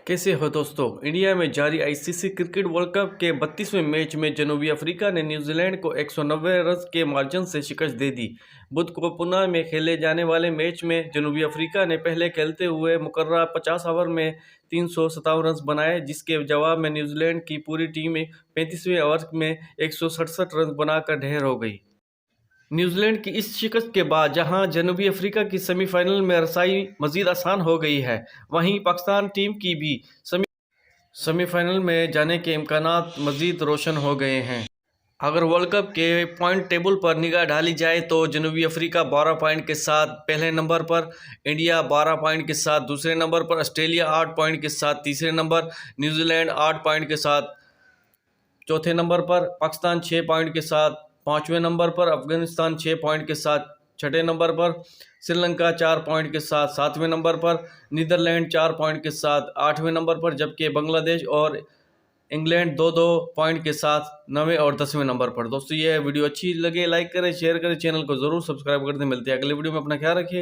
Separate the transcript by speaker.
Speaker 1: कैसे हो दोस्तों। इंडिया में जारी आईसीसी क्रिकेट वर्ल्ड कप के 32वें मैच में जनूबी अफ्रीका ने न्यूजीलैंड को 190 रन के मार्जिन से शिकस्त दे दी। बुध को पुणे में खेले जाने वाले मैच में जनूबी अफ्रीका ने पहले खेलते हुए मुकर्रर 50 ओवर में 357 रन बनाए, जिसके जवाब में न्यूजीलैंड की पूरी टीम 35वें ओवर में 167 रन बनाकर ढेर हो गई। न्यूजीलैंड की इस शिकस्त के बाद जहां जनूबी अफ्रीका की सेमीफाइनल में रसाई मजीद आसान हो गई है, वहीं पाकिस्तान टीम की भी सेमीफाइनल में जाने के इम्कानात मजीद रोशन हो गए हैं। अगर वर्ल्ड कप के पॉइंट टेबल पर निगाह डाली जाए तो जनूबी अफ्रीका 12 पॉइंट के साथ पहले नंबर पर, इंडिया 12 पॉइंट के साथ दूसरे नंबर पर, ऑस्ट्रेलिया 8 पॉइंट के साथ तीसरे नंबर, न्यूजीलैंड 8 पॉइंट के साथ चौथे नंबर पर, पाकिस्तान 6 पॉइंट के साथ पाँचवें नंबर पर, अफगानिस्तान 6 पॉइंट के साथ छठे नंबर पर, श्रीलंका 4 पॉइंट के साथ सातवें नंबर पर, नीदरलैंड 4 पॉइंट के साथ आठवें नंबर पर, जबकि बांग्लादेश और इंग्लैंड 2-2 पॉइंट के साथ 9वें और 10वें नंबर पर। दोस्तों, यह वीडियो अच्छी लगे लाइक करें, शेयर करें, चैनल को ज़रूर सब्सक्राइब कर दें। मिलते हैं अगले वीडियो में, अपना ख्याल रखिएगा।